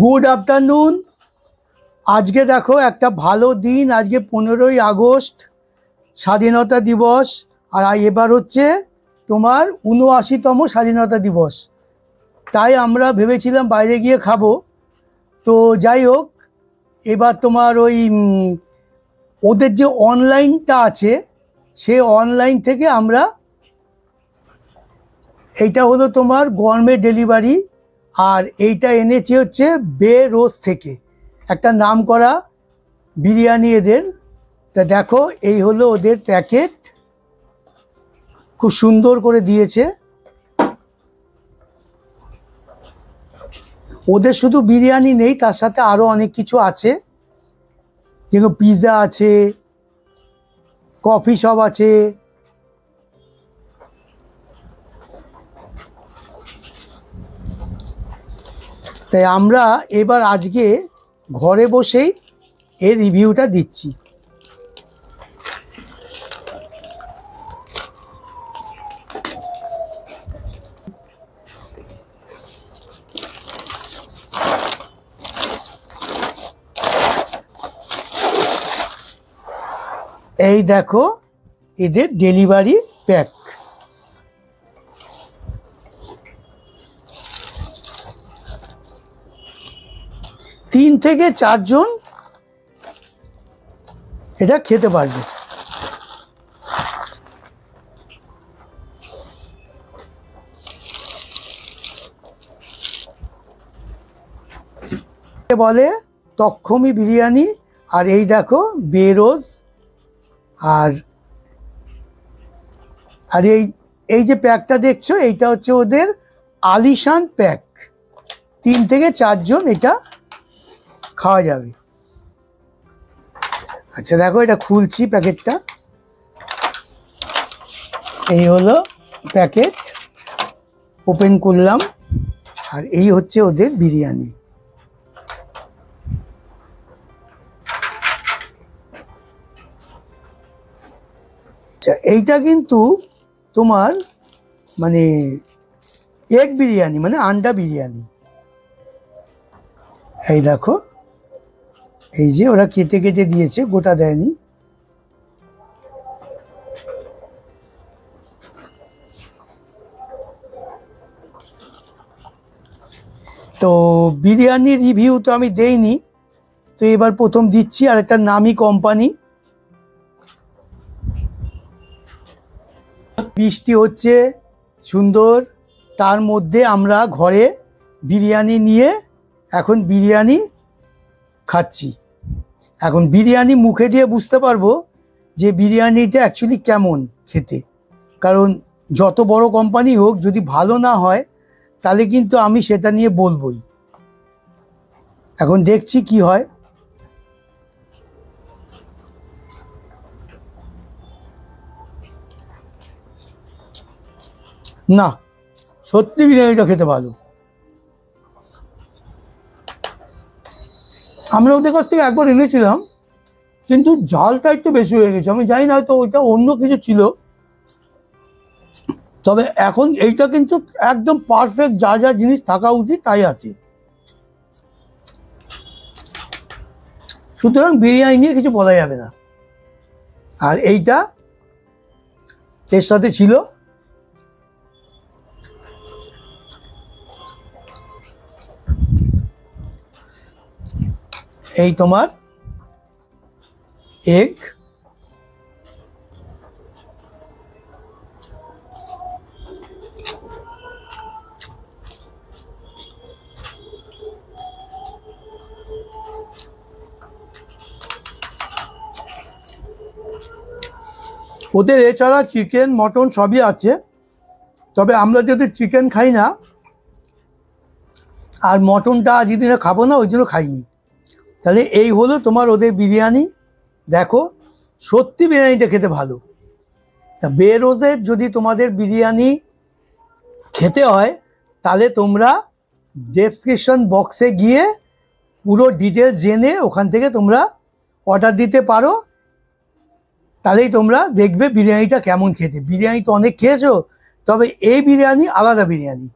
Good afternoon. আজকে দেখো একটা ভালো দিন, আজকে 15ই আগস্ট স্বাধীনতা দিবস। আর এবার হচ্ছে তোমার 79তম স্বাধীনতা দিবস। তাই আমরা ভেবেছিলাম বাইরে গিয়ে খাবো। তো যাই হোক, এবার তোমার ওই ওদের যে অনলাইনটা আছে, সে অনলাইন থেকে আমরা, এইটা হলো তোমার গরমে ডেলিভারি, আর এইটা এনেছি হচ্ছে বে রোজ থেকে, একটা নাম করা বিরিয়ানি এদের। তা দেখো, এই হলো ওদের প্যাকেট, খুব সুন্দর করে দিয়েছে। ওদের শুধু বিরিয়ানি নেই, তার সাথে আরও অনেক কিছু আছে, যেমন পিৎজা আছে, কফি শপ আছে। তাই আমরা এবার আজকে ঘরে বসেই এর রিভিউটা দিচ্ছি। এই দেখো এদের ডেলিভারি প্যাক। তিন থেকে চারজন এটা খেতে পারবে। বলে তক্ষমি বিরিয়ানি। আর এই দেখো বেরোজ। আর আর এই যে প্যাকটা দেখছো, এইটা হচ্ছে ওদের আলিশান প্যাক। 3 থেকে 4 জন এটা খাওয়া যাবে। আচ্ছা দেখো, এটা খুলছি প্যাকেটটা। এই হলো প্যাকেট, ওপেন করলাম, আর এই হচ্ছে ওদের বিরিয়ানি। আচ্ছা, এইটা কিন্তু তোমার মানে এগ বিরিয়ানি, মানে আন্ডা বিরিয়ানি। এই দেখো, এই যে ওরা কেটে কেটে দিয়েছে, গোটা দেয়নি। তো বিরিয়ানির রিভিউ তো আমি দেইনি, তো এবার প্রথম দিচ্ছি। আর একটা নামি কোম্পানি। বৃষ্টি হচ্ছে সুন্দর, তার মধ্যে আমরা ঘরে বিরিয়ানি নিয়ে এখন বিরিয়ানি খাচ্ছি। এখন বিরিয়ানি মুখে দিয়ে বুঝতে পারবো যে বিরিয়ানিটা অ্যাকচুয়ালি কেমন খেতে। কারণ যত বড় কোম্পানি হোক, যদি ভালো না হয় তাহলে কিন্তু আমি সেটা নিয়ে বলবই। এখন দেখছি কি হয়। না, সত্যি বিরিয়ানিটা খেতে ভালো। আমরা ওদের কাছ থেকে একবার এনেছিলাম, কিন্তু ঝালটা একটু বেশি হয়ে গেছে। আমি জানি না, হয়তো ওইটা অন্য কিছু ছিল। তবে এখন এইটা কিন্তু একদম পারফেক্ট, যা যা জিনিস থাকা উচিত তাই আছে। সুতরাং বিরিয়ানি নিয়ে কিছু বলা যাবে না। আর এইটা এর সাথে ছিল এই তোমার এগ, ওদের এছাড়া চিকেন, মটন সবই আছে। তবে আমরা যদি চিকেন খাই না, আর মটনটা যেদিনে খাবো না ওই জন্য খাইনি। তাহলে এই হলো তোমার ওদের বিরিয়ানি। দেখো, সত্যি বিরিয়ানিটা খেতে ভালো। তা বেরোজের যদি তোমাদের বিরিয়ানি খেতে হয়, তাহলে তোমরা ডেসক্রিপশন বক্সে গিয়ে পুরো ডিটেলস জেনে ওখান থেকে তোমরা অর্ডার দিতে পারো। তাহলেই তোমরা দেখবে বিরিয়ানিটা কেমন খেতে। বিরিয়ানি তো অনেক খেয়েছো, তবে এই বিরিয়ানি আলাদা বিরিয়ানি।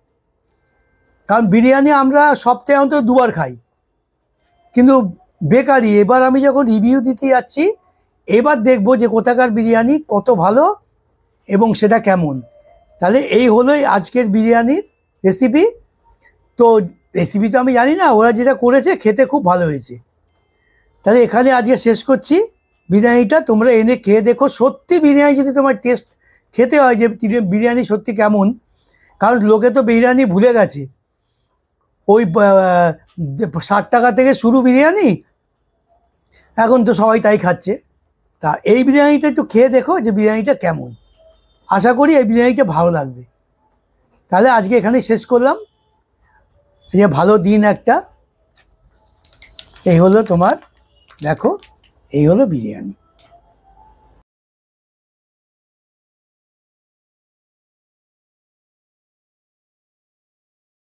কারণ বিরিয়ানি আমরা সপ্তাহে অন্তত 2 বার খাই। কিন্তু বেকারি। এবার আমি যখন রিভিউ দিতে যাচ্ছি, এবার দেখবো যে কোথাকার বিরিয়ানি কত ভালো এবং সেটা কেমন। তাহলে এই হলোই আজকের বিরিয়ানির রেসিপি। তো রেসিপি তো আমি জানি না, ওরা যেটা করেছে খেতে খুব ভালো হয়েছে। তাহলে এখানে আজকে শেষ করছি বিরিয়ানিটা। তোমরা এনে খেয়ে দেখো, সত্যি বিরিয়ানি যদি তোমার টেস্ট খেতে হয় যে বিরিয়ানি সত্যি কেমন, কারণ লোকে তো বিরিয়ানি ভুলে গেছে। ওই 60 টাকা থেকে শুরু বিরিয়ানি, এখন তো সবাই তাই খাচ্ছে। তা এই বিরিয়ানিটা একটু খেয়ে দেখো যে বিরিয়ানিটা কেমন। আশা করি এই বিরিয়ানিটা ভালো লাগবে। তাহলে আজকে এখানে শেষ করলাম। যে ভালো দিন একটা। এই হলো তোমার, দেখো এই হলো বিরিয়ানি।